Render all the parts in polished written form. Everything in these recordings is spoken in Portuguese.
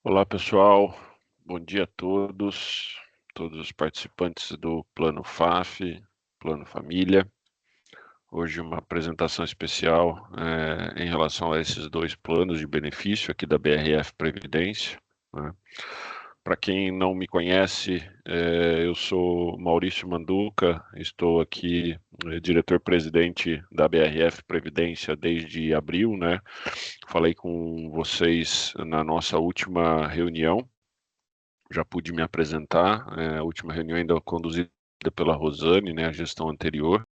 Olá, pessoal. Bom dia a todos os participantes do Plano FAF, Plano Família. Hoje uma apresentação especial em relação a esses dois planos de benefício aqui da BRF Previdência, né? Para quem não me conhece, eu sou Maurício Manduca, estou aqui diretor-presidente da BRF Previdência desde abril, né? Falei com vocês na nossa última reunião, já pude me apresentar, a última reunião ainda conduzida pela Rosane, né, a gestão anterior.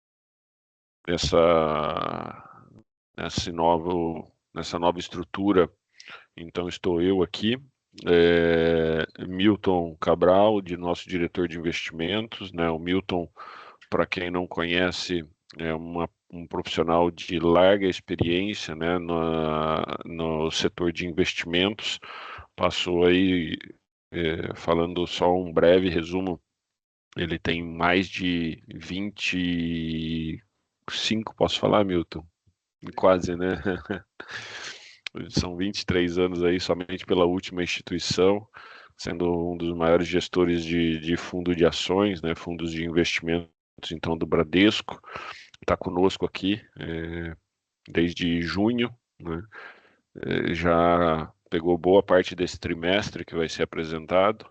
Essa, nessa nova estrutura, então estou eu aqui, Milton Cabral, nosso diretor de investimentos, né, o Milton, para quem não conhece, é um profissional de larga experiência, né, no setor de investimentos, passou aí, falando só um breve resumo, ele tem mais de 25, posso falar, Milton? Quase, né? São 23 anos aí somente pela última instituição, sendo um dos maiores gestores de fundo de ações, né? Fundos de investimentos, então, do Bradesco. Está conosco aqui desde junho, né? Já pegou boa parte desse trimestre que vai ser apresentado.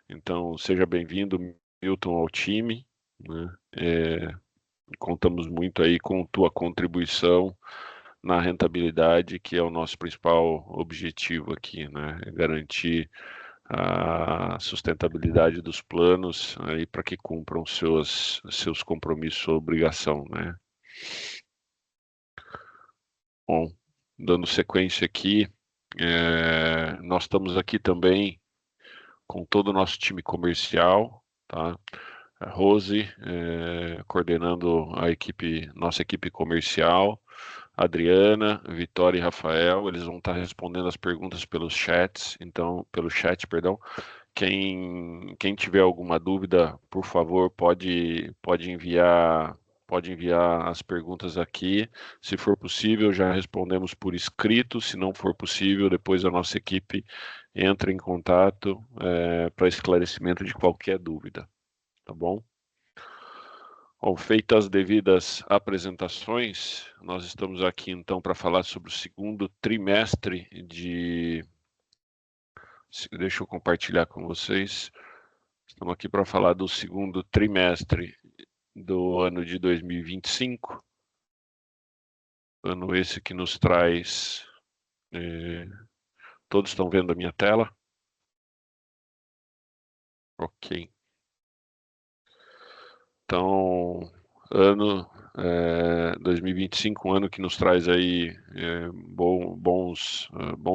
Então, seja bem-vindo, Milton, ao time, né? Contamos muito aí com tua contribuição na rentabilidade, que é o nosso principal objetivo aqui, né? É garantir a sustentabilidade dos planos aí para que cumpram seus compromissos ou obrigação, né? Bom, dando sequência aqui, nós estamos aqui também com todo o nosso time comercial, tá? A Rose, coordenando a equipe, nossa equipe comercial, Adriana, Vitória e Rafael, eles vão estar respondendo as perguntas pelos chats, então, pelo chat, perdão. Quem tiver alguma dúvida, por favor, pode enviar as perguntas aqui. Se for possível, já respondemos por escrito. Se não for possível, depois a nossa equipe entra em contato para esclarecimento de qualquer dúvida, tá bom? Bom, feitas as devidas apresentações, nós estamos aqui então para falar sobre o segundo trimestre de. Deixa eu compartilhar com vocês. Estamos aqui para falar do segundo trimestre do ano de 2025. Ano esse que nos traz. Todos estão vendo a minha tela? Ok. Então, ano 2025, um ano que nos traz aí bons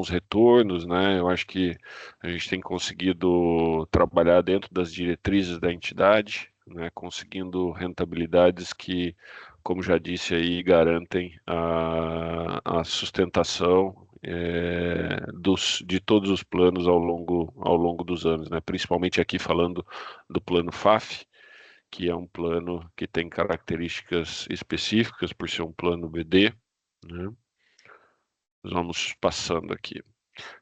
retornos, né? Eu acho que a gente tem conseguido trabalhar dentro das diretrizes da entidade, né? Conseguindo rentabilidades que, como já disse aí, garantem a sustentação de todos os planos ao longo dos anos, né? Principalmente aqui falando do plano FAF, que é um plano que tem características específicas por ser um plano BD, né? Vamos passando aqui.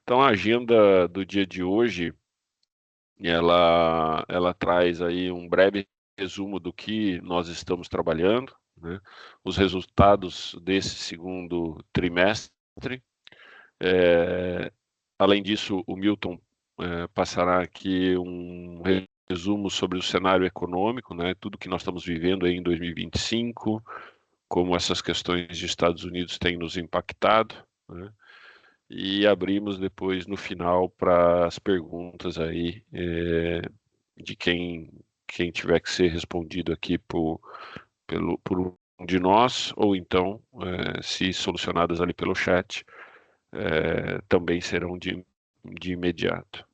Então, a agenda do dia de hoje, ela traz aí um breve resumo do que nós estamos trabalhando, né? Os resultados desse segundo trimestre. Além disso, o Milton passará aqui um resumo sobre o cenário econômico, né? Tudo que nós estamos vivendo aí em 2025, como essas questões de Estados Unidos têm nos impactado, né? E abrimos depois no final para as perguntas aí de quem tiver que ser respondido aqui por um de nós, ou então, se solucionadas ali pelo chat, também serão de imediato.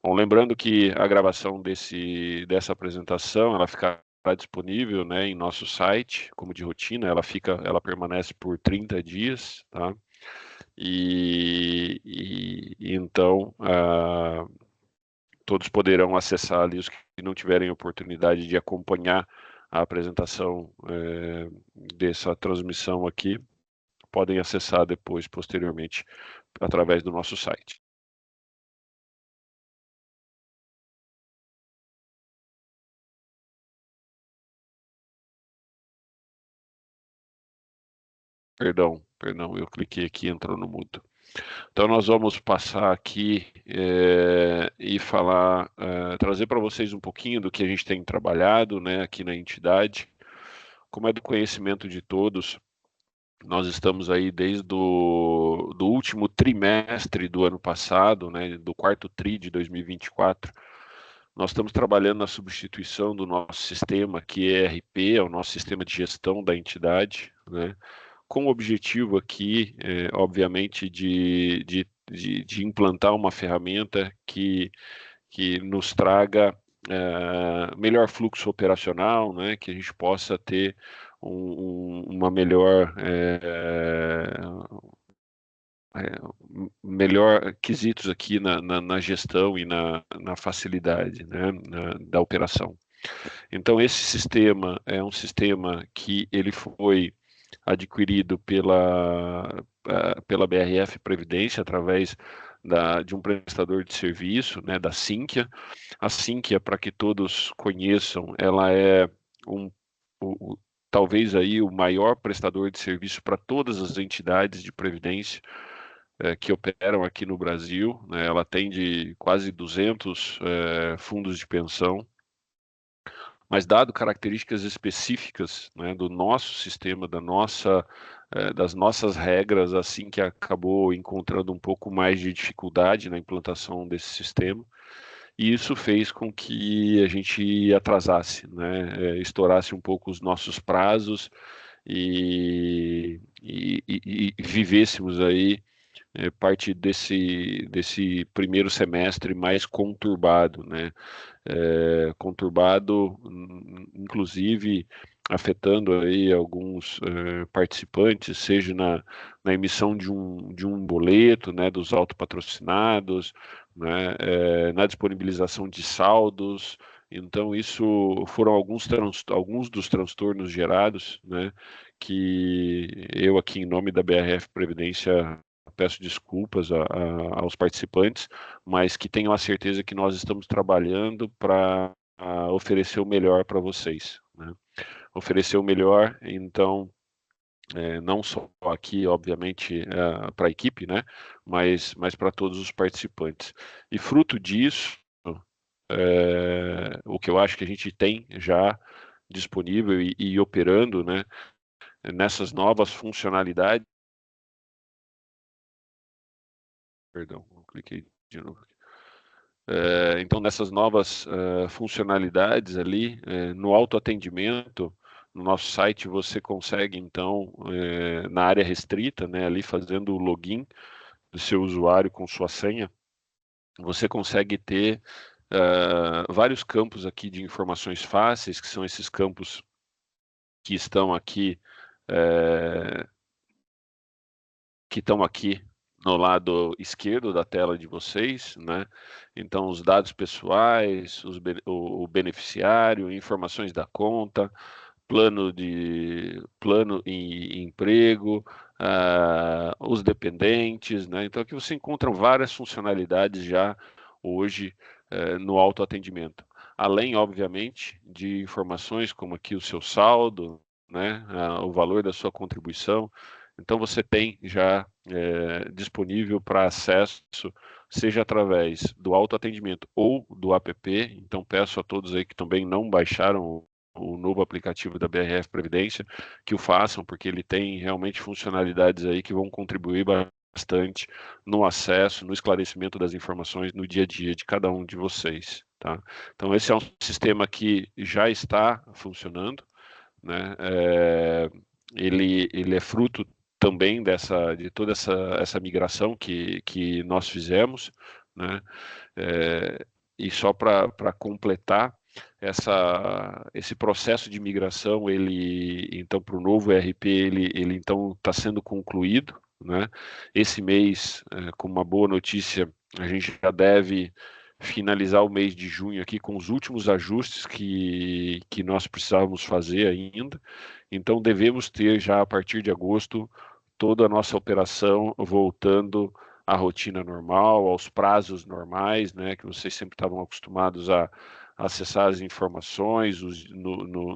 Bom, lembrando que a gravação dessa apresentação, ela ficará disponível, né, em nosso site, como de rotina, ela permanece por 30 dias, tá? E então todos poderão acessar ali, os que não tiverem oportunidade de acompanhar a apresentação dessa transmissão aqui, podem acessar depois, posteriormente, através do nosso site. Perdão, eu cliquei aqui e entrou no mudo. Então nós vamos passar aqui e falar, trazer para vocês um pouquinho do que a gente tem trabalhado, né, aqui na entidade. Como é do conhecimento de todos, nós estamos aí desde do último trimestre do ano passado, né, do quarto TRI de 2024, nós estamos trabalhando na substituição do nosso sistema, que é ERP, é o nosso sistema de gestão da entidade, né, com o objetivo aqui, obviamente, de implantar uma ferramenta que nos traga melhor fluxo operacional, né, que a gente possa ter uma melhor melhor quesitos aqui na gestão e na facilidade, né, da operação. Então esse sistema é um sistema que ele foi adquirido pela BRF Previdência através de um prestador de serviço, né, da Sinqia. A Sinqia, para que todos conheçam, ela é talvez aí o maior prestador de serviço para todas as entidades de previdência que operam aqui no Brasil, né? Ela atende quase 200 fundos de pensão, mas dado características específicas, né, do nosso sistema, das nossas regras, assim que acabou encontrando um pouco mais de dificuldade na implantação desse sistema, e isso fez com que a gente atrasasse, né, estourasse um pouco os nossos prazos e vivêssemos aí parte desse primeiro semestre mais conturbado, né? Conturbado, inclusive afetando aí alguns participantes, seja na emissão de um boleto, né, dos autopatrocinados, né, na disponibilização de saldos. Então, isso foram alguns dos transtornos gerados, né, que eu aqui em nome da BRF Previdência peço desculpas aos participantes, mas que tenham a certeza que nós estamos trabalhando para oferecer o melhor para vocês, né? Oferecer o melhor, então, não só aqui, obviamente, para a equipe, né? Mas para todos os participantes. E fruto disso, o que eu acho que a gente tem já disponível e operando, né? Nessas novas funcionalidades. Perdão, cliquei de novo. Então, nessas novas funcionalidades ali, no autoatendimento, no nosso site você consegue, então, na área restrita, né, ali fazendo o login do seu usuário com sua senha, você consegue ter vários campos aqui de informações fáceis, que são esses campos que estão aqui, no lado esquerdo da tela de vocês, né? Então, os dados pessoais, o beneficiário, informações da conta, plano e emprego, os dependentes, né? Então, aqui você encontra várias funcionalidades já hoje no autoatendimento. Além, obviamente, de informações como aqui o seu saldo, né? O valor da sua contribuição. Então, você tem já disponível para acesso, seja através do autoatendimento ou do app. Então, peço a todos aí que também não baixaram o novo aplicativo da BRF Previdência, que o façam, porque ele tem realmente funcionalidades aí que vão contribuir bastante no acesso, no esclarecimento das informações no dia a dia de cada um de vocês, tá? Então, esse é um sistema que já está funcionando, né? Ele é fruto também de toda essa migração que nós fizemos, né? E só para completar esse processo de migração, ele então para o novo ERP, ele então está sendo concluído, né? Esse mês, com uma boa notícia, a gente já deve finalizar o mês de junho aqui com os últimos ajustes que nós precisávamos fazer ainda. Então devemos ter já a partir de agosto toda a nossa operação voltando à rotina normal, aos prazos normais, né, que vocês sempre estavam acostumados a acessar as informações,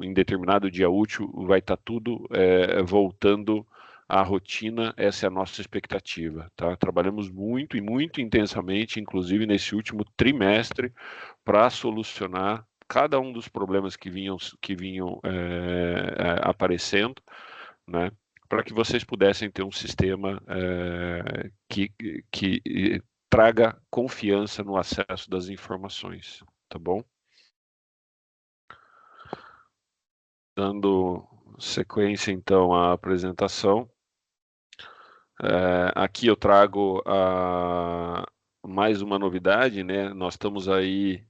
em determinado dia útil vai estar tudo voltando à rotina, essa é a nossa expectativa, tá? Trabalhamos muito e muito intensamente, inclusive nesse último trimestre, para solucionar cada um dos problemas que vinham aparecendo, né? Para que vocês pudessem ter um sistema que traga confiança no acesso das informações, tá bom? Dando sequência, então, à apresentação. Aqui eu trago mais uma novidade, né? Nós estamos aí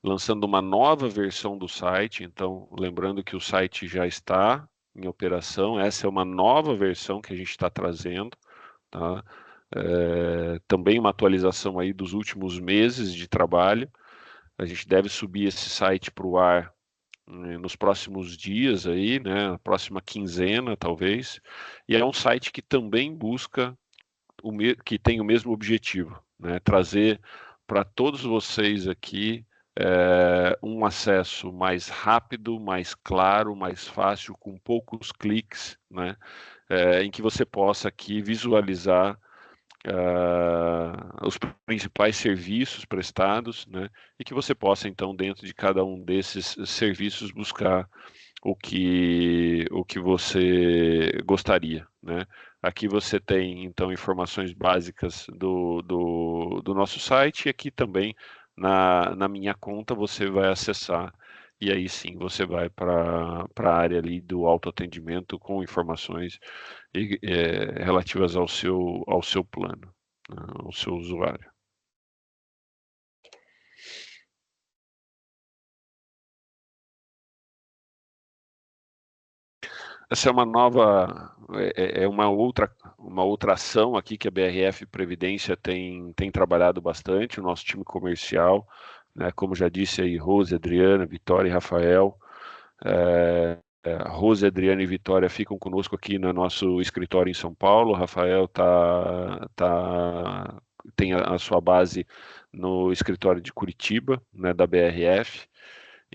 lançando uma nova versão do site, então, lembrando que o site já está em operação, essa é uma nova versão que a gente está trazendo, tá? Também uma atualização aí dos últimos meses de trabalho. A gente deve subir esse site para o ar nos próximos dias aí, né, na próxima quinzena, talvez. E é um site que também busca que tem o mesmo objetivo, né, trazer para todos vocês aqui um acesso mais rápido, mais claro, mais fácil, com poucos cliques, né, em que você possa aqui visualizar os principais serviços prestados, né, e que você possa, então, dentro de cada um desses serviços, buscar o que você gostaria, né? Aqui você tem, então, informações básicas do nosso site, e aqui também, na minha conta, você vai acessar, e aí sim você vai para a área ali do autoatendimento com informações relativas ao seu plano, né, ao seu usuário. Essa é uma nova, uma outra ação aqui que a BRF Previdência tem trabalhado bastante, o nosso time comercial, né, como já disse aí, Rose, Adriana, Vitória e Rafael. Rose, Adriana e Vitória ficam conosco aqui no nosso escritório em São Paulo. O Rafael tem a sua base no escritório de Curitiba, né, da BRF.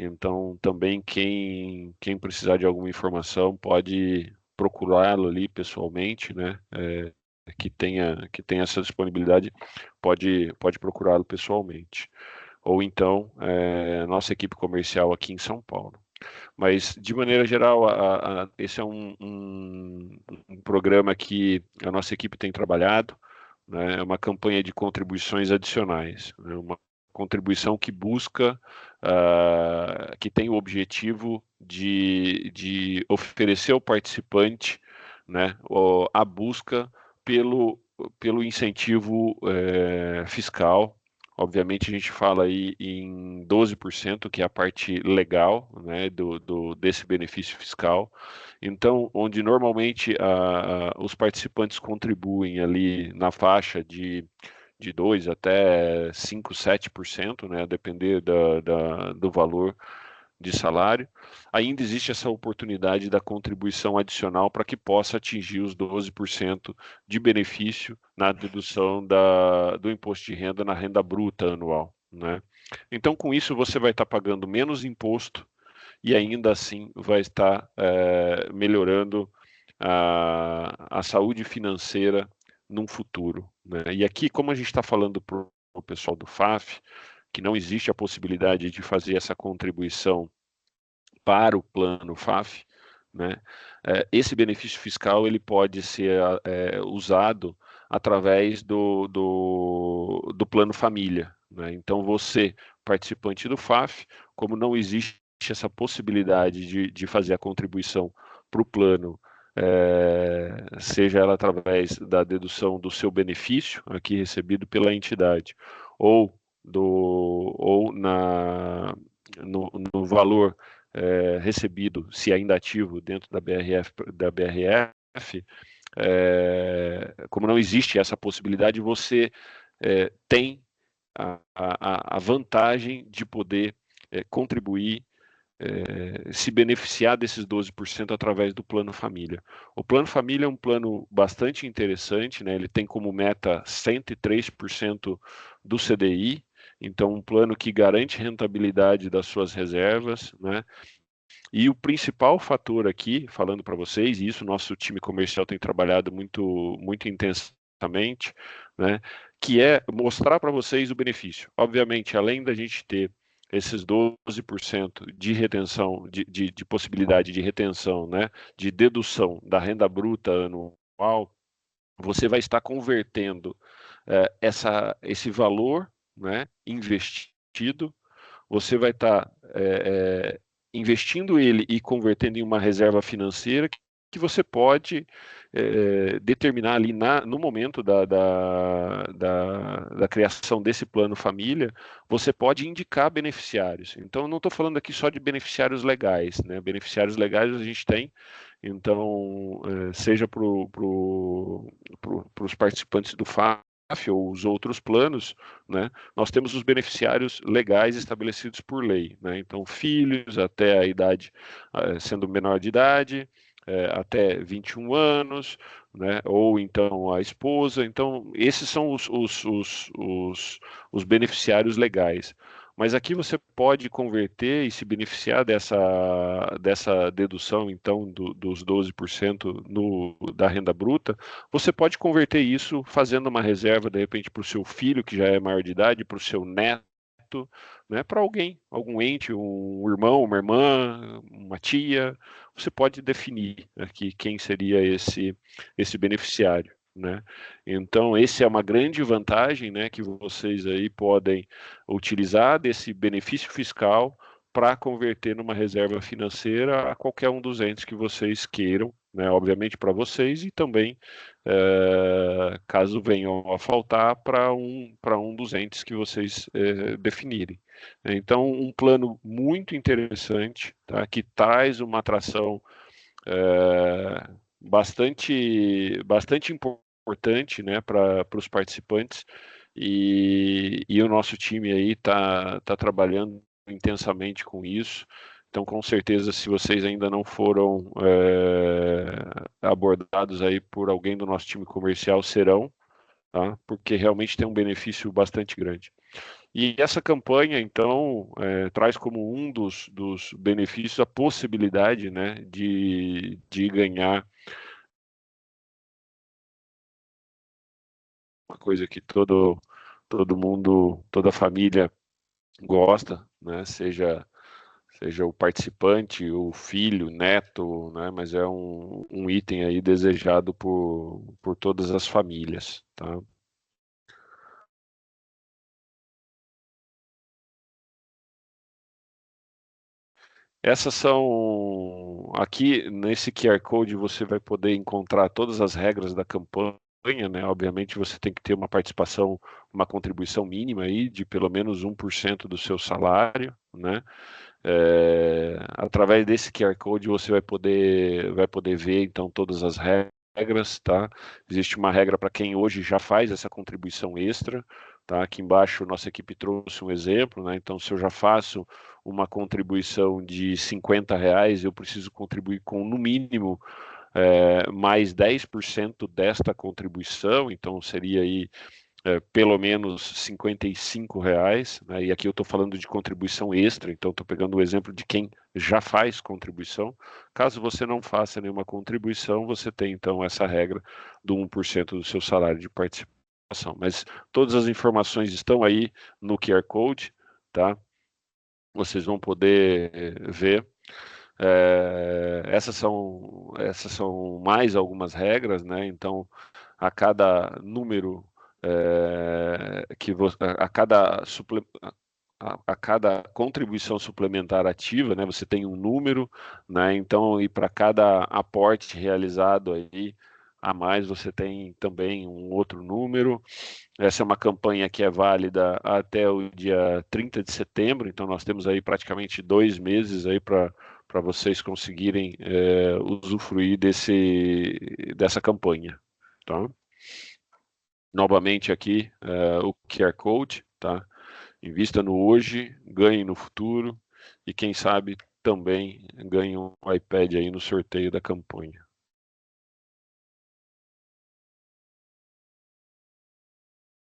Então, também quem precisar de alguma informação pode procurá-lo ali pessoalmente, né? Que tenha essa disponibilidade, pode procurá-lo pessoalmente. Ou então, nossa equipe comercial aqui em São Paulo. Mas, de maneira geral, esse é um programa que a nossa equipe tem trabalhado, né? É uma campanha de contribuições adicionais, né? Uma contribuição que busca, que tem o objetivo de oferecer ao participante, né, a busca pelo incentivo fiscal. Obviamente a gente fala aí em 12%, que é a parte legal, né, desse benefício fiscal. Então, onde normalmente os participantes contribuem ali na faixa de 2 até 5, 7%, né, a depender do valor de salário, ainda existe essa oportunidade da contribuição adicional para que possa atingir os 12% de benefício na dedução do imposto de renda na renda bruta anual, né? Então, com isso, você vai estar pagando menos imposto e ainda assim vai estar melhorando a saúde financeira num futuro, né? E aqui, como a gente está falando para o pessoal do FAF, que não existe a possibilidade de fazer essa contribuição para o plano FAF, né? Esse benefício fiscal ele pode ser usado através do plano família, né? Então você, participante do FAF, como não existe essa possibilidade de fazer a contribuição para o plano, seja ela através da dedução do seu benefício aqui recebido pela entidade, ou no valor recebido, se ainda ativo dentro da BRF, como não existe essa possibilidade, você tem a vantagem de poder contribuir, se beneficiar desses 12% através do Plano Família. O Plano Família é um plano bastante interessante, né? Ele tem como meta 103% do CDI, então um plano que garante rentabilidade das suas reservas, né? E o principal fator aqui, falando para vocês, e isso nosso time comercial tem trabalhado muito intensamente, né, que é mostrar para vocês o benefício. Obviamente, além da gente ter esses 12% de retenção, de possibilidade de retenção, né, de dedução da renda bruta anual, você vai estar convertendo esse valor, né, investido, você vai estar investindo ele e convertendo em uma reserva financeira que você pode determinar ali no momento da criação desse plano família, você pode indicar beneficiários. Então, não estou falando aqui só de beneficiários legais, né? Beneficiários legais a gente tem, então, seja para os participantes do FAF ou os outros planos, né, nós temos os beneficiários legais estabelecidos por lei, né? Então, filhos até a idade, sendo menor de idade, até 21 anos, né? Ou então a esposa. Então, esses são os beneficiários legais. Mas aqui você pode converter e se beneficiar dessa dedução, então, dos 12% da renda bruta. Você pode converter isso fazendo uma reserva, de repente, para o seu filho, que já é maior de idade, para o seu neto, né, para alguém, algum ente, um irmão, uma irmã, uma tia. Você pode definir aqui quem seria esse beneficiário. Né? Então, esse é uma grande vantagem, né, que vocês aí podem utilizar desse benefício fiscal para converter numa reserva financeira a qualquer um dos entes que vocês queiram, né, obviamente para vocês e também caso venham a faltar para um dos entes que vocês definirem. Então, um plano muito interessante, tá, que traz uma atração bastante importante, né, para os participantes e o nosso time aí tá trabalhando intensamente com isso. Então, com certeza, se vocês ainda não foram abordados aí por alguém do nosso time comercial, serão, tá? Porque realmente tem um benefício bastante grande. E essa campanha, então, traz como um dos benefícios a possibilidade, né, de ganhar uma coisa que todo mundo, toda a família gosta, né, seja o participante, o filho, o neto, né, mas é um item aí desejado por todas as famílias, tá? Essas são aqui nesse QR Code você vai poder encontrar todas as regras da campanha, né? Obviamente você tem que ter uma participação, uma contribuição mínima aí de pelo menos 1% do seu salário, né? Através desse QR Code você vai poder ver então todas as regras, tá? Existe uma regra para quem hoje já faz essa contribuição extra, tá? Aqui embaixo nossa equipe trouxe um exemplo, né? Então se eu já faço uma contribuição de R$ 50, eu preciso contribuir com no mínimo mais 10% desta contribuição, então seria aí pelo menos R$ 55, né? E aqui eu estou falando de contribuição extra, então estou pegando o exemplo de quem já faz contribuição. Caso você não faça nenhuma contribuição, você tem então essa regra do 1% do seu salário de participação. Mas todas as informações estão aí no QR Code, tá? Vocês vão poder ver. Essas são mais algumas regras, né? Então, a cada número a cada a cada contribuição suplementar ativa, né, você tem um número, né, então, e para cada aporte realizado aí a mais, você tem também um outro número. Essa é uma campanha que é válida até o dia 30 de setembro, então nós temos aí praticamente 2 meses aí para vocês conseguirem usufruir dessa campanha, tá? Novamente aqui o QR Code, tá? Invista no hoje, ganhe no futuro e quem sabe também ganhe um iPad aí no sorteio da campanha.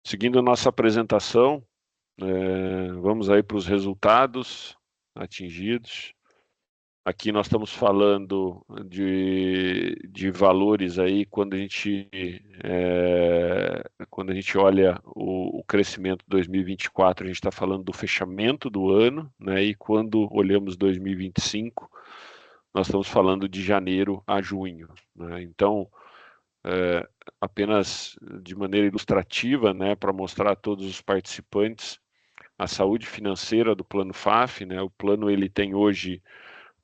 Seguindo a nossa apresentação, vamos aí para os resultados atingidos. Aqui nós estamos falando de valores aí quando a gente olha o crescimento 2024, a gente está falando do fechamento do ano, né? E quando olhamos 2025, nós estamos falando de janeiro a junho, né? Então, apenas de maneira ilustrativa, né, para mostrar a todos os participantes a saúde financeira do plano FAF, né? O plano ele tem hoje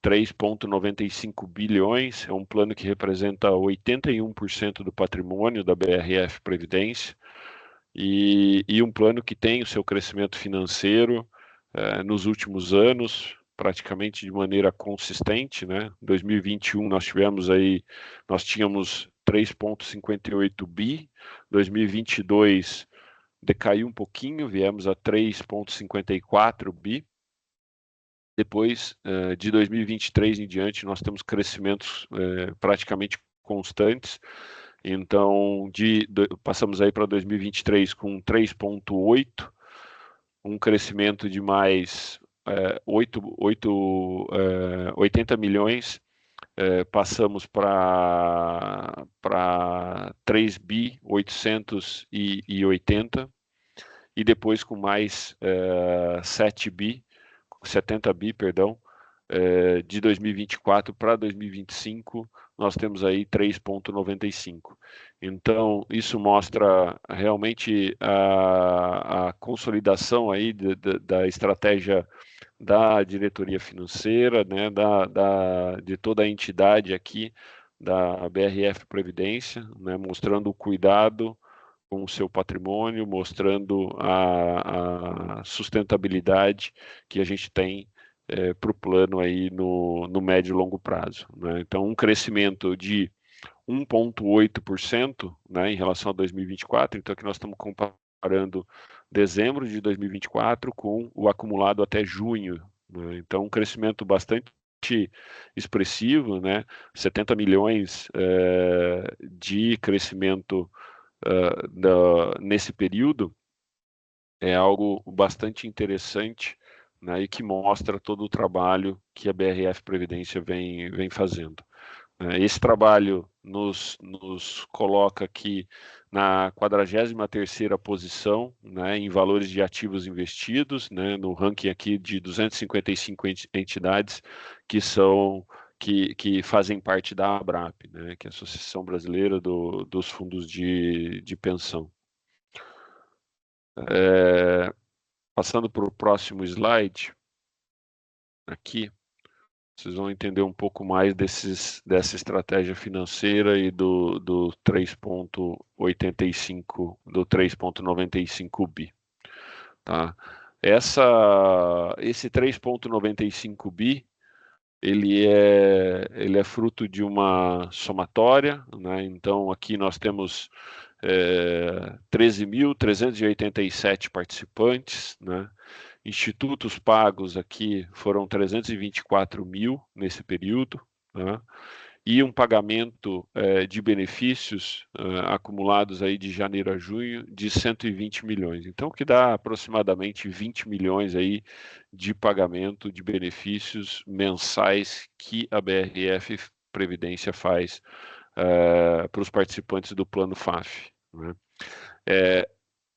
3,95 bilhões, é um plano que representa 81% do patrimônio da BRF Previdência e um plano que tem o seu crescimento financeiro nos últimos anos, praticamente de maneira consistente, né? Em 2021 nós tínhamos 3,58 bi, 2022 decaiu um pouquinho, viemos a 3,54 bi. Depois, de 2023 em diante, nós temos crescimentos praticamente constantes. Então, passamos aí para 2023 com 3,8, um crescimento de mais 80 milhões. Passamos para 3 bi 880 e depois com mais 70 bi, perdão, de 2024 para 2025, nós temos aí 3,95. Então, isso mostra realmente a consolidação aí da estratégia da diretoria financeira, né, de toda a entidade aqui da BRF Previdência, né, mostrando o cuidado com o seu patrimônio, mostrando a sustentabilidade que a gente tem para o plano aí no médio e longo prazo, né? Então, um crescimento de 1,8%, né, em relação a 2024, então aqui nós estamos comparando dezembro de 2024 com o acumulado até junho, né? Então, um crescimento bastante expressivo, né? 70 milhões de crescimento nesse período é algo bastante interessante, né, e que mostra todo o trabalho que a BRF Previdência vem fazendo. Esse trabalho nos coloca aqui na 43ª posição, né, em valores de ativos investidos, né, no ranking aqui de 255 entidades que fazem parte da ABRAP, né, que é a Associação Brasileira dos Fundos de Pensão. Passando para o próximo slide, aqui, vocês vão entender um pouco mais dessa estratégia financeira e do 3,85, do 3,95 bi. Tá? Esse 3,95 bi, ele é fruto de uma somatória, né? Então aqui nós temos 13.387 participantes, né? Institutos pagos aqui foram 324 mil nesse período, né? E um pagamento de benefícios acumulados aí de janeiro a junho de 120 milhões. Então, o que dá aproximadamente 20 milhões aí de pagamento de benefícios mensais que a BRF Previdência faz para os participantes do plano FAF, né?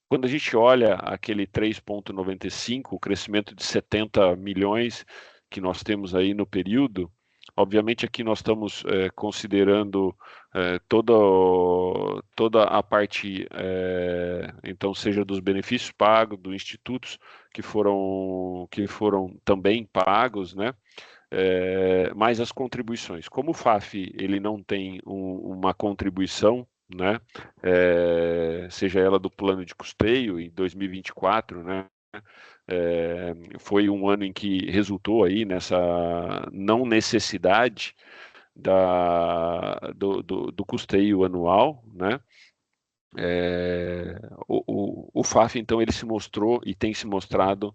Quando a gente olha aquele 3,95, o crescimento de 70 milhões que nós temos aí no período, obviamente aqui nós estamos considerando toda a parte, então seja dos benefícios pagos, dos institutos que foram também pagos, né? Mais as contribuições. Como o FAF ele não tem uma contribuição, né, seja ela do plano de custeio em 2024, né, foi um ano em que resultou aí nessa não necessidade do custeio anual, né? O FAF então ele se mostrou e tem se mostrado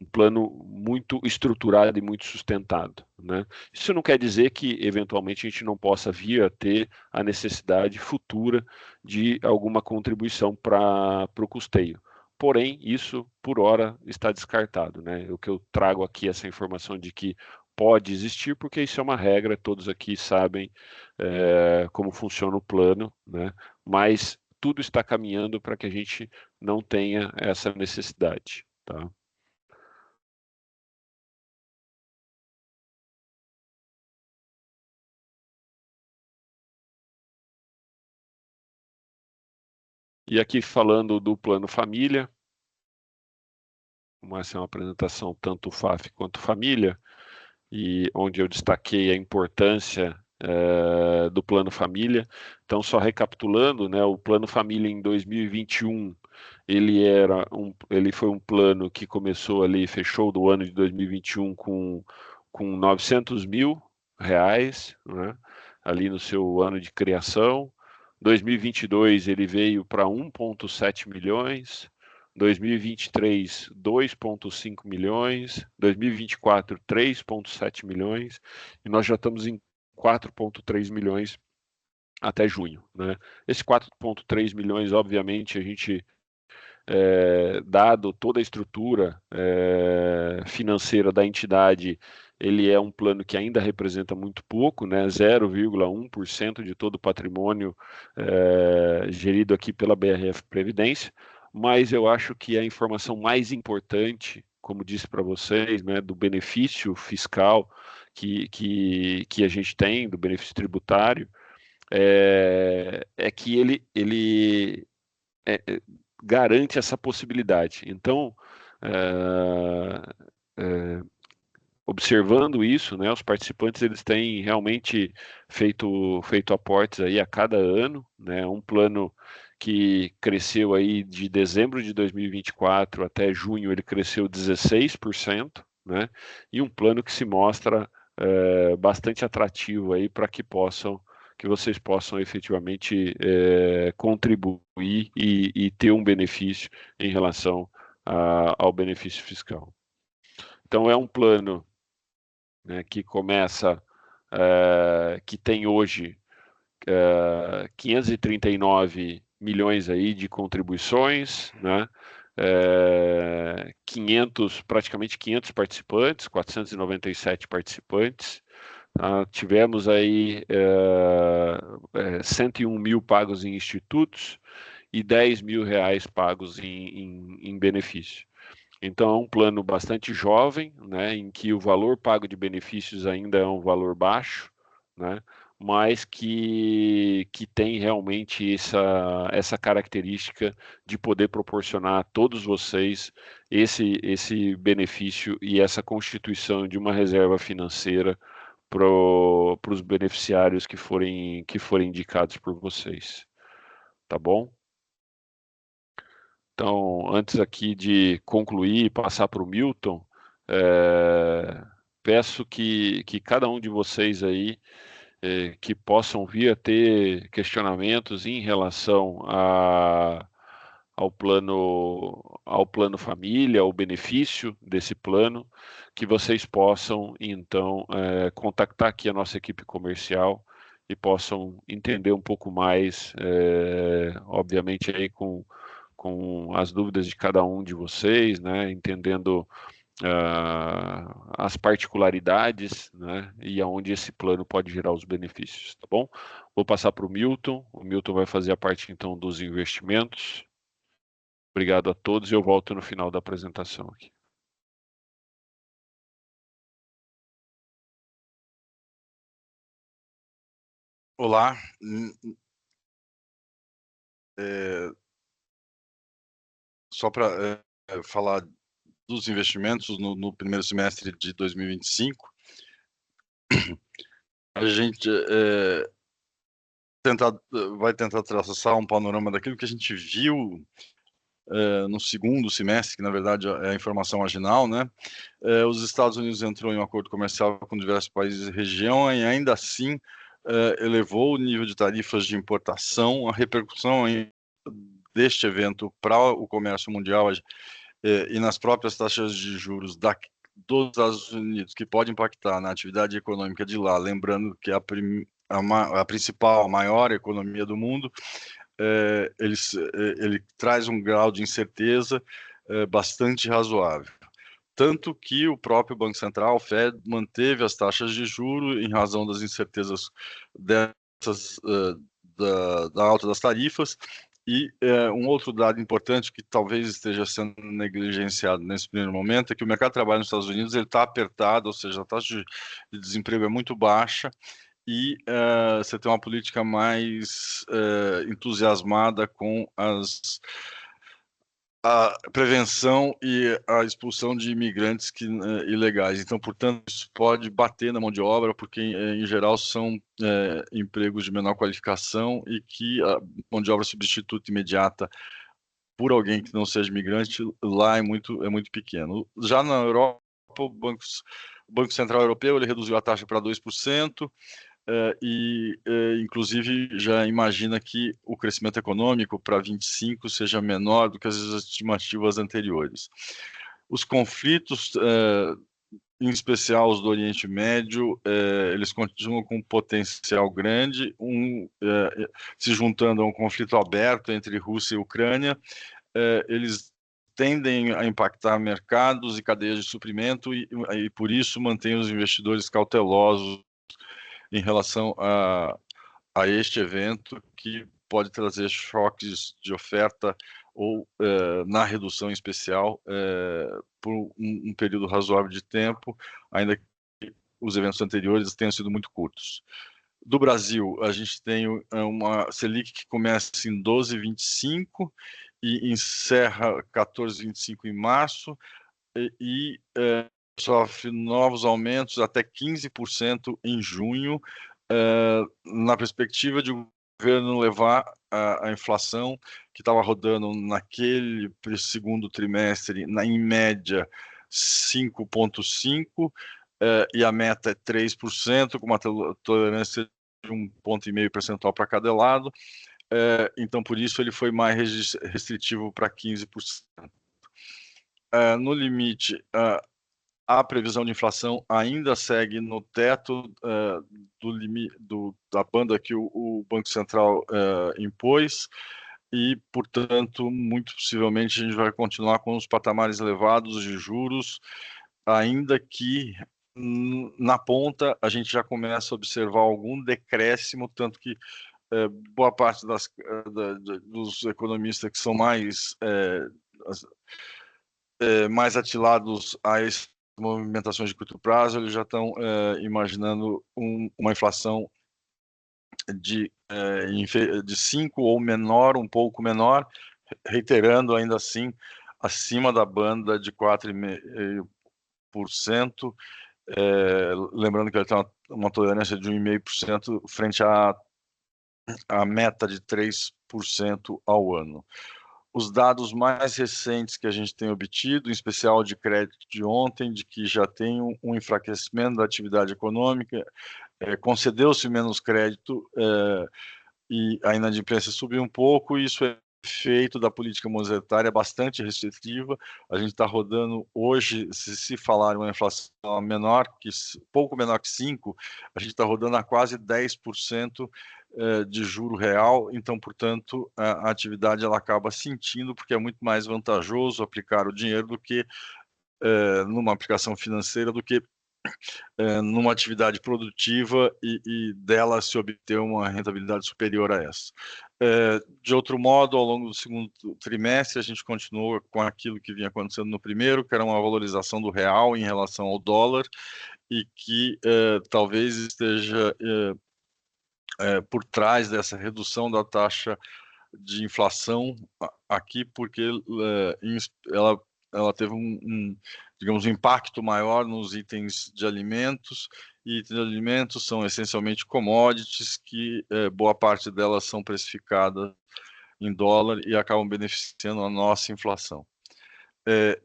um plano muito estruturado e muito sustentado, né? Isso não quer dizer que eventualmente a gente não possa vir a ter a necessidade futura de alguma contribuição para o custeio, porém, isso, por hora, está descartado, né? O que eu trago aqui, essa informação de que pode existir, porque isso é uma regra, todos aqui sabem como funciona o plano, né? Mas tudo está caminhando para que a gente não tenha essa necessidade, tá? E aqui falando do plano família, essa é uma apresentação tanto FAF quanto família, e onde eu destaquei a importância do plano família. Então, só recapitulando, né, o plano família em 2021, ele foi um plano que começou ali, fechou do ano de 2021 com 900 mil reais, né, ali no seu ano de criação. 2022 ele veio para 1,7 milhões. 2023, 2,5 milhões, 2024, 3,7 milhões, e nós já estamos em 4,3 milhões até junho, né? Esse 4,3 milhões, obviamente, a gente, dado toda a estrutura financeira da entidade, ele é um plano que ainda representa muito pouco, né? 0,1% de todo o patrimônio gerido aqui pela BRF Previdência, mas eu acho que a informação mais importante, como disse para vocês, né, do benefício fiscal que a gente tem, do benefício tributário, que ele garante essa possibilidade. Então, é, é, observando isso, né, os participantes eles têm realmente feito aportes aí a cada ano, né, um plano que cresceu aí de dezembro de 2024 até junho, ele cresceu 16%, né, e um plano que se mostra bastante atrativo aí para que vocês possam efetivamente contribuir e ter um benefício em relação ao benefício fiscal. Então é um plano, né, que começa, que tem hoje 539 milhões aí de contribuições, né? praticamente 500 participantes, 497 participantes. Tivemos aí 101 mil pagos em institutos e 10 mil reais pagos em benefício. Então, é um plano bastante jovem, né, em que o valor pago de benefícios ainda é um valor baixo, né, mas que tem realmente essa característica de poder proporcionar a todos vocês esse benefício e essa constituição de uma reserva financeira para os beneficiários que forem indicados por vocês. Tá bom? Então, antes aqui de concluir e passar para o Milton, peço que cada um de vocês aí que possam vir a ter questionamentos em relação ao plano família, ao benefício desse plano, que vocês possam então contactar aqui a nossa equipe comercial e possam entender um pouco mais, obviamente aí com as dúvidas de cada um de vocês, né, entendendo as particularidades, né, e aonde esse plano pode gerar os benefícios, tá bom? Vou passar para o Milton vai fazer a parte então dos investimentos. Obrigado a todos e eu volto no final da apresentação aqui. Olá, só para falar dos investimentos no primeiro semestre de 2025, a gente vai tentar traçar um panorama daquilo que a gente viu no segundo semestre, que na verdade é a informação marginal, né? Os Estados Unidos entrou em um acordo comercial com diversos países da região e ainda assim elevou o nível de tarifas de importação. A repercussão deste evento para o comércio mundial e nas próprias taxas de juros dos Estados Unidos, que pode impactar na atividade econômica de lá, lembrando que a principal, a maior economia do mundo, ele traz um grau de incerteza bastante razoável. Tanto que o próprio Banco Central, o Fed, manteve as taxas de juros em razão das incertezas dessas, da alta das tarifas. E um outro dado importante que talvez esteja sendo negligenciado nesse primeiro momento é que o mercado de trabalho nos Estados Unidos está apertado, ou seja, a taxa de desemprego é muito baixa, e você tem uma política mais entusiasmada com a prevenção e a expulsão de imigrantes ilegais. Então, portanto, isso pode bater na mão de obra, porque, em geral, são empregos de menor qualificação e que a mão de obra substituta imediata por alguém que não seja imigrante lá é muito pequeno. Já na Europa, o Banco Central Europeu ele reduziu a taxa para 2%, inclusive já imagina que o crescimento econômico para 25 seja menor do que as estimativas anteriores. Os conflitos, em especial os do Oriente Médio, eles continuam com um potencial grande, se juntando a um conflito aberto entre Rússia e Ucrânia, eles tendem a impactar mercados e cadeias de suprimento e por isso mantém os investidores cautelosos em relação a este evento, que pode trazer choques de oferta ou na redução em especial por um período razoável de tempo, ainda que os eventos anteriores tenham sido muito curtos. Do Brasil, a gente tem uma Selic que começa em 12,25 e encerra 14,25 em março, e sofre novos aumentos até 15% em junho, na perspectiva de o governo levar a inflação, que estava rodando naquele segundo trimestre, em média, 5,5%, e a meta é 3%, com uma tolerância de 1,5 percentual para cada lado. Então, por isso, ele foi mais restritivo para 15%. No limite, a previsão de inflação ainda segue no teto da banda que o Banco Central impôs, e, portanto, muito possivelmente a gente vai continuar com os patamares elevados de juros, ainda que na ponta a gente já começa a observar algum decréscimo, tanto que boa parte dos economistas que são mais atilados a essas movimentações de curto prazo, eles já estão imaginando uma inflação de 5 ou menor, um pouco menor, reiterando ainda assim acima da banda de 4,5%, lembrando que ele tem uma tolerância de 1,5% frente à meta de 3% ao ano. Os dados mais recentes que a gente tem obtido, em especial de crédito de ontem, de que já tem um enfraquecimento da atividade econômica, concedeu-se menos crédito e a inadimplência subiu um pouco, e isso é efeito da política monetária bastante restritiva. A gente está rodando hoje, se falar uma inflação pouco menor que 5%, a gente está rodando a quase 10% de juro real. Então, portanto, a atividade ela acaba sentindo, porque é muito mais vantajoso aplicar o dinheiro do que numa aplicação financeira, do que numa atividade produtiva e dela se obter uma rentabilidade superior a essa. De outro modo, ao longo do segundo trimestre, a gente continua com aquilo que vinha acontecendo no primeiro, que era uma valorização do real em relação ao dólar, e que talvez esteja por trás dessa redução da taxa de inflação aqui, porque ela teve digamos, um impacto maior nos itens de alimentos, e itens de alimentos são essencialmente commodities, que boa parte delas são precificadas em dólar e acabam beneficiando a nossa inflação.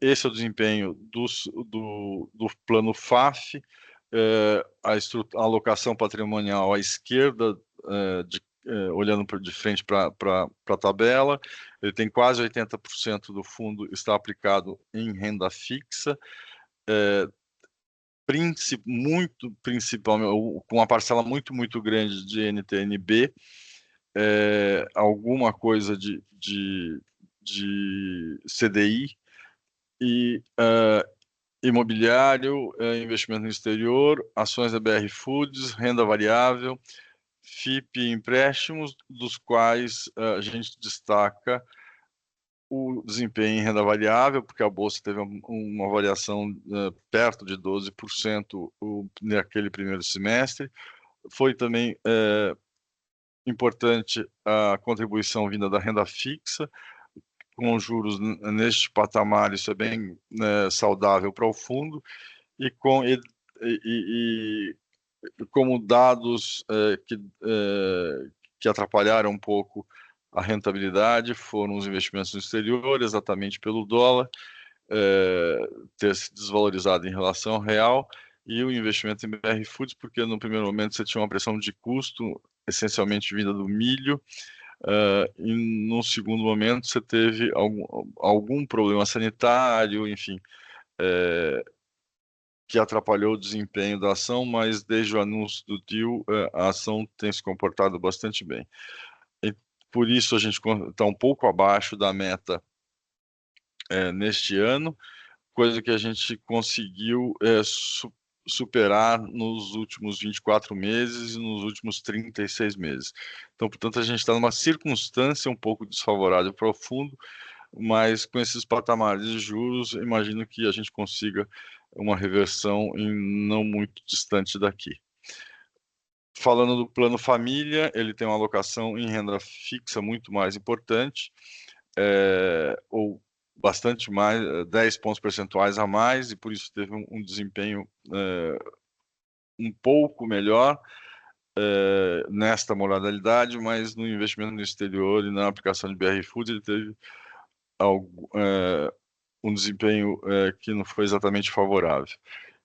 Esse é o desempenho do plano FAF, a alocação patrimonial à esquerda, olhando de frente para a tabela, ele tem quase 80% do fundo está aplicado em renda fixa, principalmente com uma parcela muito grande de NTN-B, alguma coisa de CDI e imobiliário, investimento no exterior, ações da BR Foods, renda variável, FIP e empréstimos, dos quais a gente destaca o desempenho em renda variável, porque a Bolsa teve uma variação perto de 12% naquele primeiro semestre. Foi também importante a contribuição vinda da renda fixa, com juros neste patamar, isso é bem saudável para o fundo, e como dados que atrapalharam um pouco a rentabilidade foram os investimentos no exterior, exatamente pelo dólar ter se desvalorizado em relação ao real, e o investimento em BR Foods, porque no primeiro momento você tinha uma pressão de custo, essencialmente vinda do milho, e no segundo momento você teve algum problema sanitário, enfim, que atrapalhou o desempenho da ação, mas desde o anúncio do deal, a ação tem se comportado bastante bem. E por isso a gente está um pouco abaixo da meta neste ano, coisa que a gente conseguiu superar nos últimos 24 meses e nos últimos 36 meses. Então, portanto, a gente está numa circunstância um pouco desfavorável para o fundo, mas com esses patamares de juros, imagino que a gente consiga uma reversão em não muito distante daqui. Falando do plano família, ele tem uma alocação em renda fixa muito mais importante, ou bastante mais, 10 pontos percentuais a mais, e por isso teve um desempenho um pouco melhor nesta modalidade, mas no investimento no exterior e na aplicação de BR Foods ele teve um desempenho que não foi exatamente favorável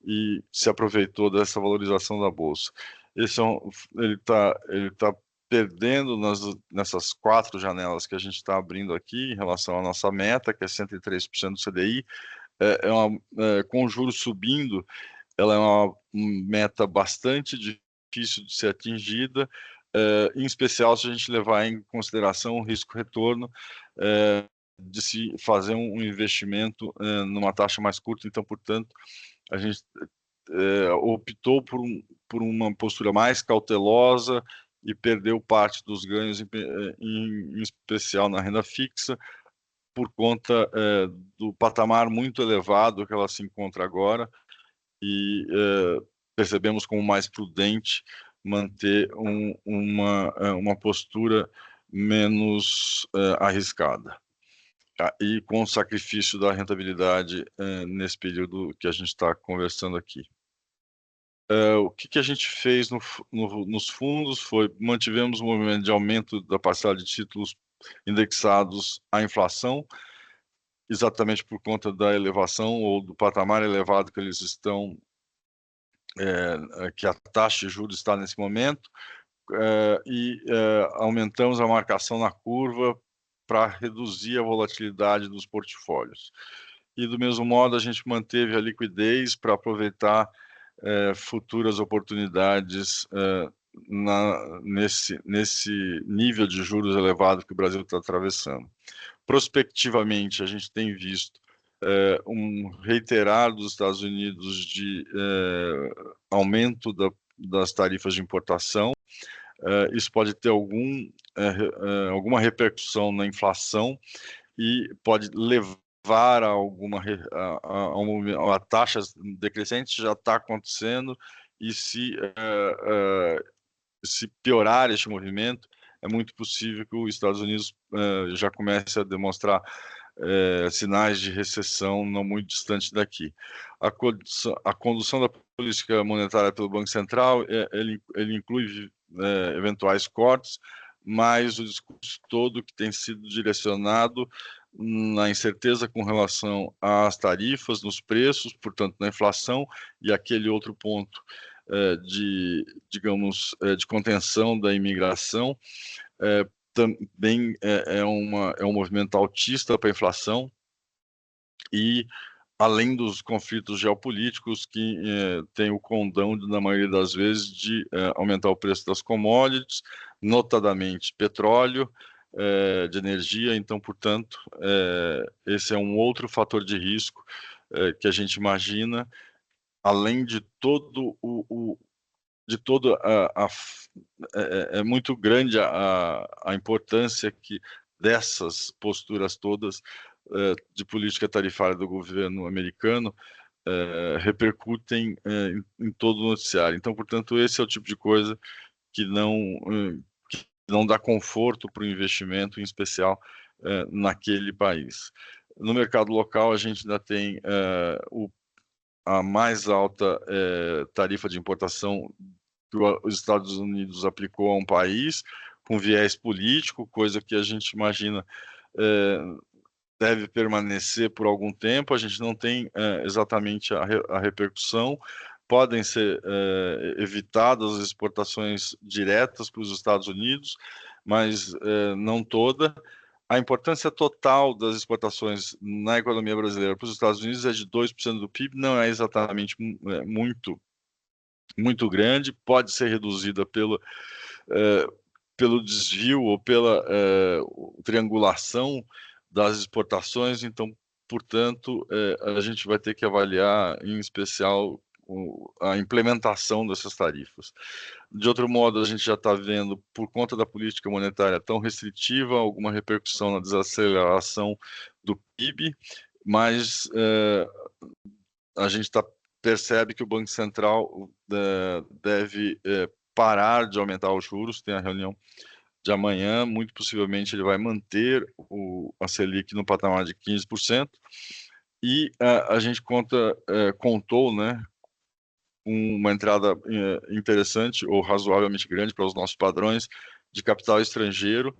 e se aproveitou dessa valorização da bolsa. Ele está perdendo nessas 4 janelas que a gente está abrindo aqui em relação à nossa meta, que é 103% do CDI, com o juros subindo, ela é uma meta bastante difícil de ser atingida, em especial se a gente levar em consideração o risco-retorno de se fazer um investimento numa taxa mais curta. Então, portanto, a gente optou por uma postura mais cautelosa e perdeu parte dos ganhos, em especial na renda fixa, por conta do patamar muito elevado que ela se encontra agora, e percebemos como mais prudente manter uma postura menos arriscada. E com o sacrifício da rentabilidade nesse período que a gente está conversando aqui. O que a gente fez nos fundos foi, mantivemos o movimento de aumento da parcela de títulos indexados à inflação, exatamente por conta da elevação ou do patamar elevado que eles estão, que a taxa de juros está nesse momento, e aumentamos a marcação na curva para reduzir a volatilidade dos portfólios. E do mesmo modo a gente manteve a liquidez para aproveitar futuras oportunidades nesse nível de juros elevado que o Brasil está atravessando. Prospectivamente, a gente tem visto um reiterar dos Estados Unidos de aumento das tarifas de importação. Isso pode ter alguma repercussão na inflação e pode levar a taxas decrescentes, já está acontecendo, e se piorar este movimento, é muito possível que os Estados Unidos já comece a demonstrar sinais de recessão não muito distante daqui. A condução da política monetária pelo Banco Central, ele inclui eventuais cortes, mas o discurso todo que tem sido direcionado na incerteza com relação às tarifas, nos preços, portanto, na inflação, e aquele outro ponto de contenção da imigração, também é um movimento altista para a inflação, e além dos conflitos geopolíticos que têm o condão, na maioria das vezes, de aumentar o preço das commodities, notadamente petróleo, de energia. Então, portanto, esse é um outro fator de risco que a gente imagina, além de todo de toda é muito grande a importância que dessas posturas todas de política tarifária do governo americano repercutem em todo o noticiário. Então, portanto, esse é o tipo de coisa que não dá conforto para o investimento, em especial naquele país. No mercado local, a gente ainda tem a mais alta tarifa de importação que os Estados Unidos aplicou a um país, com viés político, coisa que a gente imagina deve permanecer por algum tempo. A gente não tem exatamente a repercussão. Podem ser evitadas as exportações diretas para os Estados Unidos, mas não toda. A importância total das exportações na economia brasileira para os Estados Unidos é de 2% do PIB, não é exatamente muito grande, pode ser reduzida pelo desvio ou pela triangulação das exportações. Então, portanto, a gente vai ter que avaliar, em especial, a implementação dessas tarifas. De outro modo, a gente já está vendo, por conta da política monetária tão restritiva, alguma repercussão na desaceleração do PIB, mas a gente percebe que o Banco Central deve parar de aumentar os juros. Tem a reunião de amanhã, muito possivelmente ele vai manter a Selic no patamar de 15%, e a gente contou, né, uma entrada interessante ou razoavelmente grande para os nossos padrões de capital estrangeiro,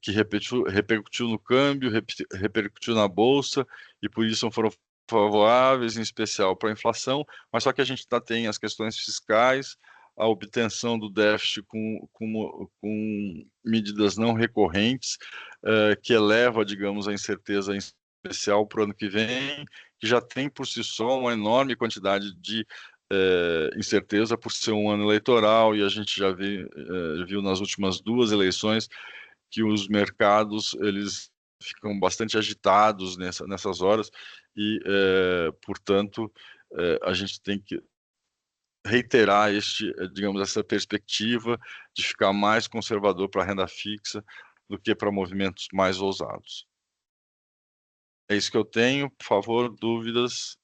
que repercutiu no câmbio, repercutiu na bolsa, e por isso foram favoráveis, em especial para a inflação. Mas só que a gente tem as questões fiscais, a obtenção do déficit com medidas não recorrentes, que eleva, digamos, a incerteza, em especial para o ano que vem, que já tem por si só uma enorme quantidade de incerteza por ser um ano eleitoral, e a gente já viu nas últimas 2 eleições que os mercados eles ficam bastante agitados nessas horas, e, portanto, a gente tem que reiterar digamos, essa perspectiva de ficar mais conservador para a renda fixa do que para movimentos mais ousados. É isso que eu tenho. Por favor, dúvidas,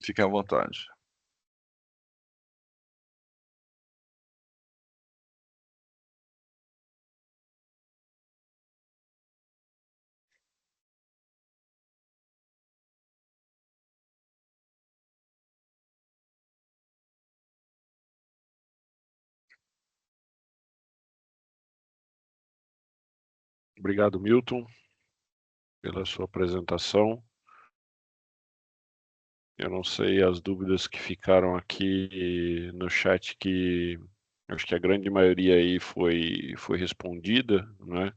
fiquem à vontade. Obrigado, Milton, pela sua apresentação. Eu não sei as dúvidas que ficaram aqui no chat, que acho que a grande maioria aí foi respondida, né?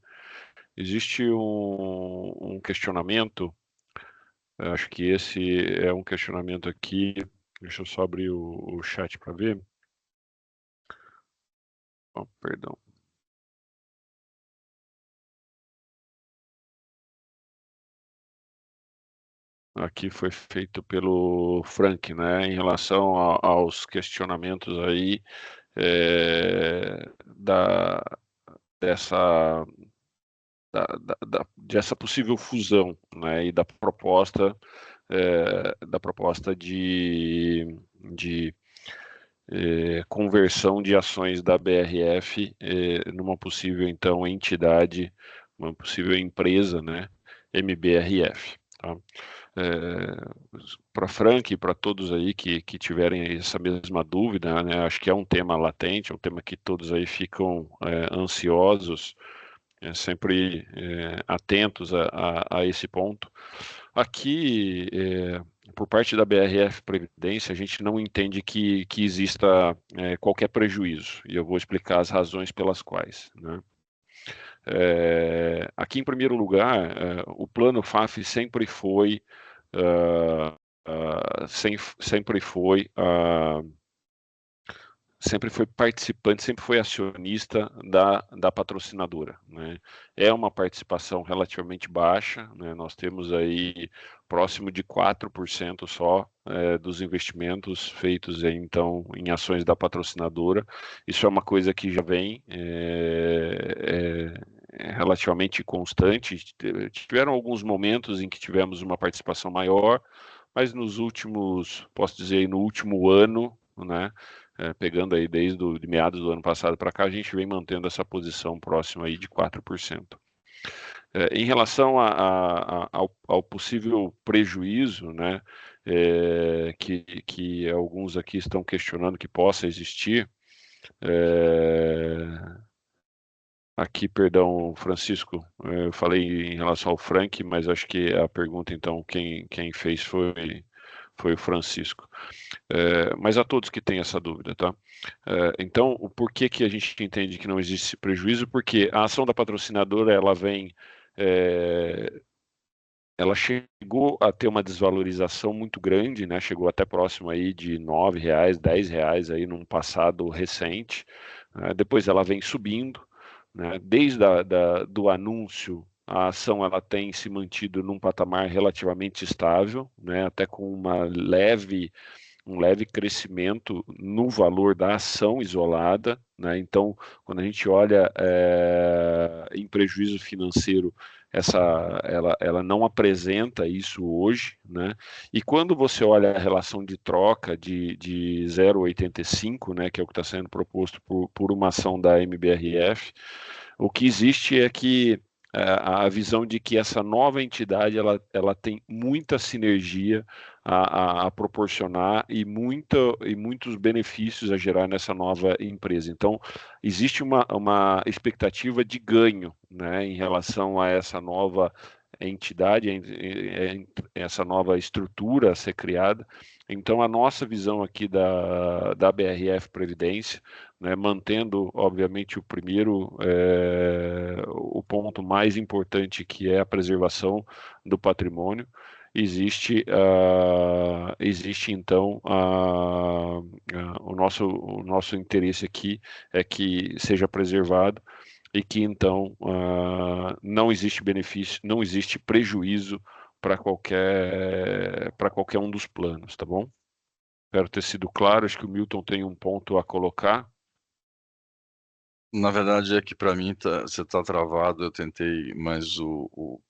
Existe um questionamento, acho que esse é um questionamento aqui, deixa eu só abrir o chat para ver. Oh, perdão. Aqui foi feito pelo Frank, né, em relação aos questionamentos aí dessa possível fusão, né, e da proposta de conversão de ações da BRF numa possível, então, entidade, uma possível empresa, né, MBRF. Tá? Para Frank e para todos aí que tiverem essa mesma dúvida, né, acho que é um tema latente, é um tema que todos aí ficam ansiosos, sempre atentos a esse ponto. Aqui, por parte da BRF Previdência, a gente não entende que exista qualquer prejuízo, e eu vou explicar as razões pelas quais, né? Aqui, em primeiro lugar, o plano FAF sempre foi, sempre foi participante, sempre foi acionista da patrocinadora, né? É uma participação relativamente baixa, né? Nós temos aí próximo de 4% só dos investimentos feitos aí, então, em ações da patrocinadora. Isso é uma coisa que já vem relativamente constante. Tiveram alguns momentos em que tivemos uma participação maior, mas nos últimos, posso dizer, no último ano, né? Pegando aí desde de meados do ano passado para cá, a gente vem mantendo essa posição próxima aí de 4%. Em relação ao possível prejuízo, né, que alguns aqui estão questionando que possa existir, aqui, perdão, Francisco, eu falei em relação ao Frank, mas acho que a pergunta, então, quem fez foi o Francisco. Mas a todos que têm essa dúvida, tá? Então, o porquê que a gente entende que não existe esse prejuízo? Porque a ação da patrocinadora, ela chegou a ter uma desvalorização muito grande, né? Chegou até próximo aí de R$ 9, R$ 10 aí num passado recente. Depois ela vem subindo, né? Desde do anúncio, a ação ela tem se mantido num patamar relativamente estável, né? Até com um leve crescimento no valor da ação isolada, né? Então, quando a gente olha em prejuízo financeiro, ela não apresenta isso hoje, né? E quando você olha a relação de troca de 0,85, né, que é o que está sendo proposto por uma ação da MBRF, o que existe é que a visão de que essa nova entidade ela tem muita sinergia a proporcionar e muitos benefícios a gerar nessa nova empresa. Então, existe uma expectativa de ganho, né, em relação a essa nova entidade, essa nova estrutura a ser criada. Então, a nossa visão aqui da BRF Previdência, né, mantendo, obviamente, o ponto mais importante, que é a preservação do patrimônio, existe então o nosso interesse aqui é que seja preservado e que então não existe benefício, não existe prejuízo para qualquer um dos planos, tá bom? Espero ter sido claro. Acho que o Milton tem um ponto a colocar. Na verdade é que para mim você está travado, eu tentei, mas o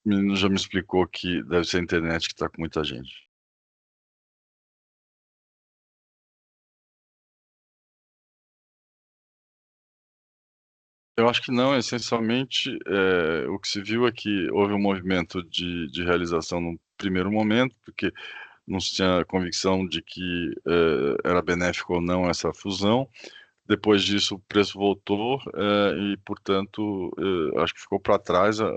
menino já me explicou que deve ser a internet que está com muita gente. Eu acho que não, essencialmente, o que se viu é que houve um movimento de realização no primeiro momento, porque não se tinha convicção de que era benéfico ou não essa fusão. Depois disso, o preço voltou e, portanto, acho que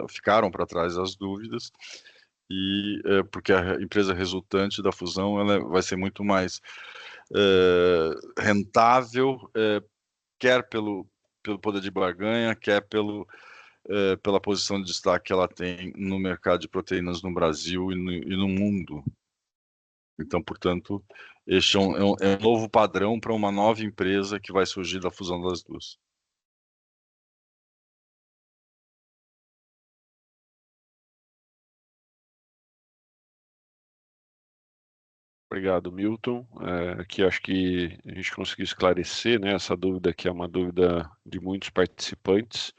ficaram para trás as dúvidas, e porque a empresa resultante da fusão ela vai ser muito mais rentável, quer pelo poder de barganha, quer pela posição de destaque que ela tem no mercado de proteínas no Brasil e no mundo. Então, portanto, este é um novo padrão para uma nova empresa que vai surgir da fusão das duas. Obrigado, Milton. Aqui acho que a gente conseguiu esclarecer, né, essa dúvida, que é uma dúvida de muitos participantes.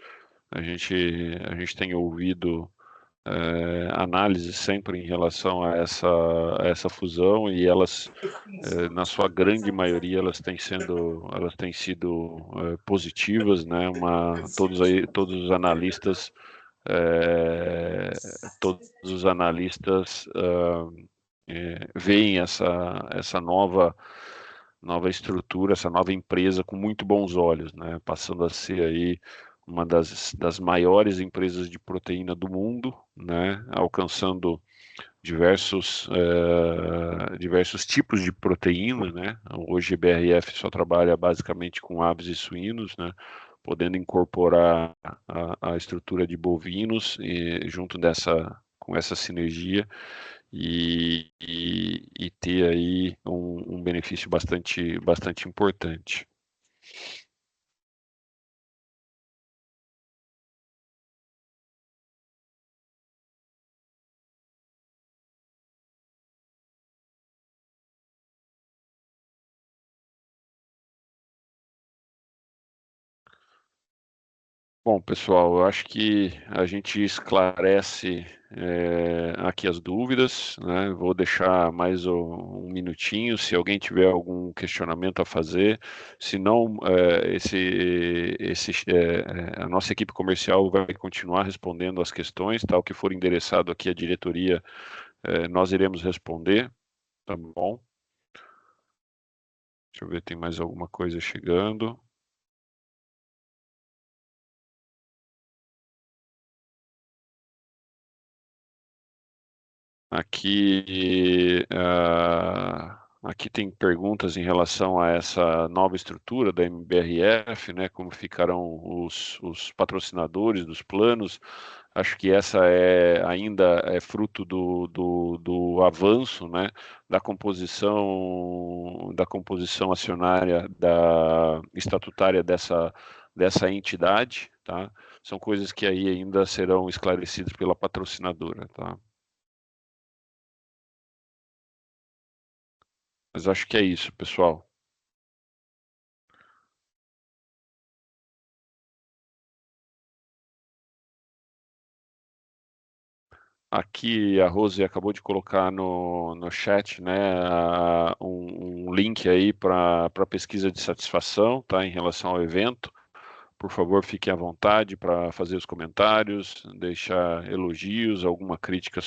A gente tem ouvido análises sempre em relação a essa fusão, e elas, na sua grande maioria, elas têm sido positivas, né? Todos os analistas veem essa nova estrutura, essa nova empresa com muito bons olhos, né? Passando a ser aí uma das maiores empresas de proteína do mundo, né? Alcançando diversos tipos de proteína, né? Hoje a BRF só trabalha basicamente com aves e suínos, né? podendo incorporar a estrutura de bovinos junto com essa sinergia e ter aí um benefício bastante importante. Bom, pessoal, eu acho que a gente esclarece aqui as dúvidas, né? Vou deixar mais um minutinho, se alguém tiver algum questionamento a fazer. Se não, a nossa equipe comercial vai continuar respondendo as questões, tá? O que for endereçado aqui à diretoria, nós iremos responder, tá bom? Deixa eu ver, tem mais alguma coisa chegando. Aqui tem perguntas em relação a essa nova estrutura da MBRF, né? Como ficarão os patrocinadores dos planos. Acho que essa ainda é fruto do avanço, né? Da composição acionária estatutária dessa entidade, tá? São coisas que aí ainda serão esclarecidas pela patrocinadora, tá? Mas acho que é isso, pessoal. Aqui a Rose acabou de colocar no chat, né, um link aí para pesquisa de satisfação, tá, em relação ao evento. Por favor, fiquem à vontade para fazer os comentários, deixar elogios, alguma crítica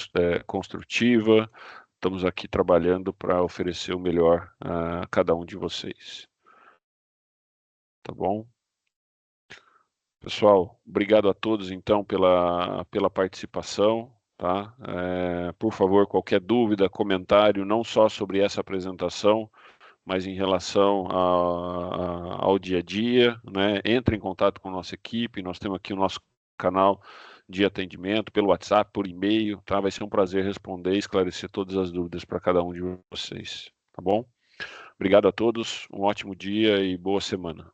construtiva. Estamos aqui trabalhando para oferecer o melhor a cada um de vocês. Tá bom? Pessoal, obrigado a todos, então, pela participação, tá? Por favor, qualquer dúvida, comentário, não só sobre essa apresentação, mas em relação ao dia a dia, né? Entre em contato com a nossa equipe, nós temos aqui o nosso canal de atendimento pelo WhatsApp, por e-mail, tá? Vai ser um prazer responder e esclarecer todas as dúvidas para cada um de vocês, tá bom? Obrigado a todos, um ótimo dia e boa semana.